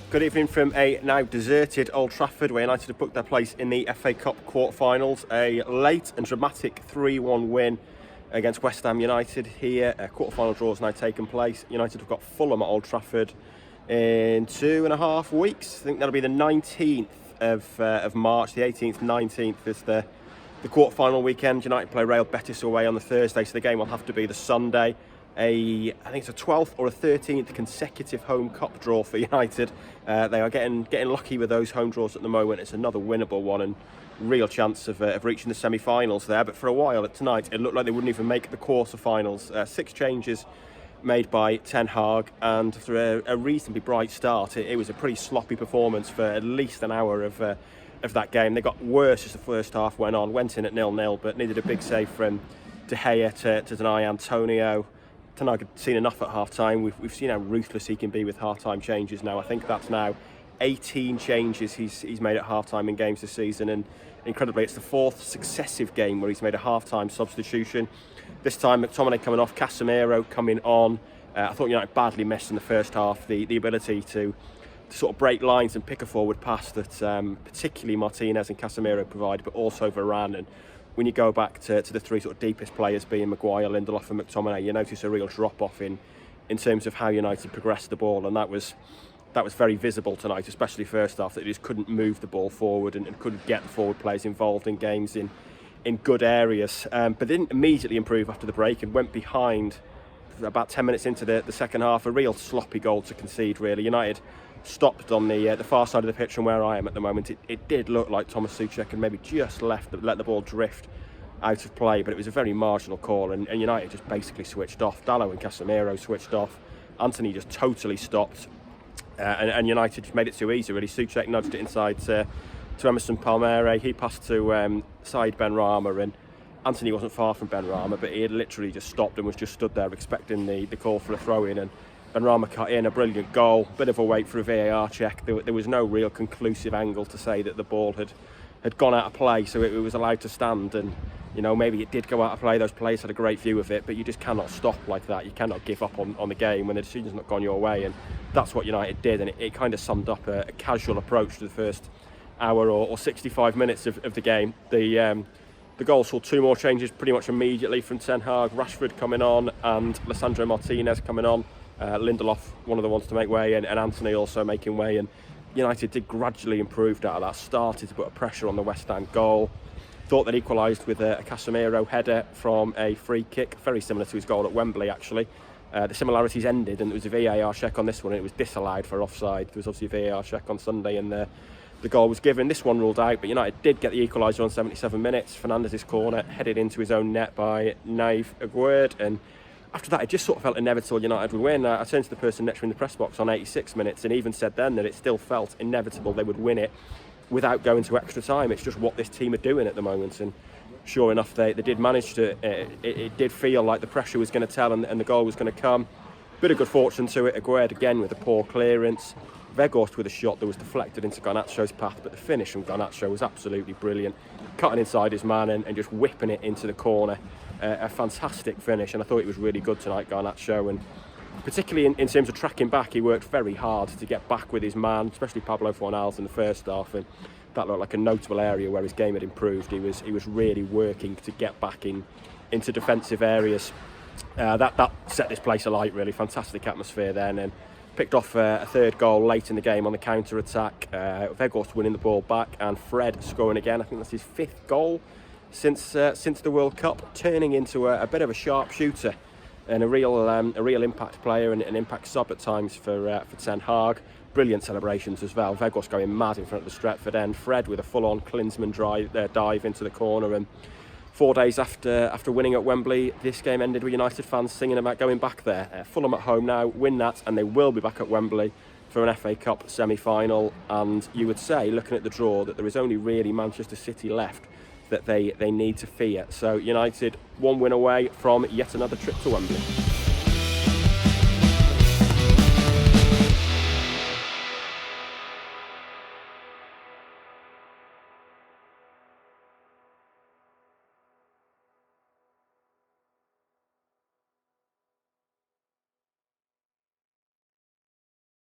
Good evening from a now deserted Old Trafford, where United have booked their place in the FA Cup quarter-finals. A late and dramatic 3-1 win against West Ham United here. A quarter-final draw has now taken place. United have got Fulham at Old Trafford in 2.5 weeks. I think that'll be the 19th of March. The 18th, 19th is the quarter-final weekend. United play Real Betis away on the Thursday, so the game will have to be the Sunday. I think it's a 12th or a 13th consecutive home cup draw for United. They are getting lucky with those home draws at the moment. It's another winnable one and real chance of reaching the semi-finals there. But for a while tonight, it looked like they wouldn't even make the quarter-finals. 6 changes made by Ten Hag, and after a reasonably bright start, it was a pretty sloppy performance for at least an hour of that game. They got worse as the first half went on. Went in at 0-0, but needed a big save from De Gea to deny Antonio. Ten Hag had seen enough at half-time. We've seen how ruthless he can be with half-time changes now. I think that's now 18 changes he's made at half-time in games this season, and incredibly it's the 4th successive game where he's made a half-time substitution. This time McTominay coming off, Casemiro coming on. I thought United badly missed in the first half the ability to sort of break lines and pick a forward pass that particularly Martinez and Casemiro provide, but also Varane. And when you go back to the 3 sort of deepest players being Maguire, Lindelof and McTominay, you notice a real drop-off in terms of how United progressed the ball, and that was very visible tonight, especially first half, that they just couldn't move the ball forward and couldn't get the forward players involved in games in good areas. But didn't immediately improve after the break and went behind about 10 minutes into the second half. A real sloppy goal to concede, really. United stopped on the far side of the pitch from where I am at the moment. It did look like Thomas Souček had maybe just let the ball drift out of play, but it was a very marginal call, and United just basically switched off. Dalot and Casemiro switched off. Anthony just totally stopped, and United just made it too easy, really. Souček nudged it inside to Emerson Palmieri. He passed to Said Benrahma, and Anthony wasn't far from Benrahma, but he had literally just stopped and was just stood there expecting the call for a throw-in, and Benrahma cut in a brilliant goal. Bit of a wait for a VAR check. There was no real conclusive angle to say that the ball had gone out of play, so it was allowed to stand. And maybe it did go out of play. Those players had a great view of it, but you just cannot stop like that. You cannot give up on the game when the decision's not gone your way, and that's what United did. And it kind of summed up a casual approach to the first hour or 65 minutes of the game. The goal saw 2 more changes pretty much immediately from Ten Hag. Rashford coming on and Lisandro Martinez coming on. Lindelof, one of the ones to make way, and Anthony also making way. And United did gradually improve out of that, started to put a pressure on the West Ham goal. Thought that equalised with a Casemiro header from a free kick, very similar to his goal at Wembley, actually. The similarities ended, and there was a VAR check on this one, and it was disallowed for offside. There was obviously a VAR check on Sunday, and the goal was given. This one ruled out, but United did get the equaliser on 77 minutes. Fernandez's corner, headed into his own net by Naive Aguerd, and after that, it just sort of felt inevitable United would win. I turned to the person next to me in the press box on 86 minutes and even said then that it still felt inevitable they would win it without going to extra time. It's just what this team are doing at the moment, and sure enough, they did manage to. It did feel like the pressure was going to tell and the goal was going to come. Bit of good fortune to it. Aguerd again with a poor clearance. Weghorst with a shot that was deflected into Garnacho's path, but the finish from Garnacho was absolutely brilliant. Cutting inside his man and just whipping it into the corner. A fantastic finish, and I thought it was really good tonight, Garnacho, and particularly in terms of tracking back, he worked very hard to get back with his man, especially Pablo Fornals in the first half, and that looked like a notable area where his game had improved. He was really working to get back into defensive areas. That set this place alight, really. Fantastic atmosphere then, and picked off a 3rd goal late in the game on the counter-attack. Weghorst winning the ball back, and Fred scoring again. I think that's his 5th goal since the World Cup, turning into a bit of a sharpshooter and a real impact player and an impact sub at times for Ten Hag. Brilliant celebrations as well. Weghorst going mad in front of the Stretford end. Fred with a full-on Klinsmann dive into the corner. And 4 days after winning at Wembley, this game ended with United fans singing about going back there. Fulham at home now, win that, and they will be back at Wembley for an FA Cup semi-final. And you would say, looking at the draw, that there is only really Manchester City left that they need to fear. So United, 1 win away from yet another trip to Wembley.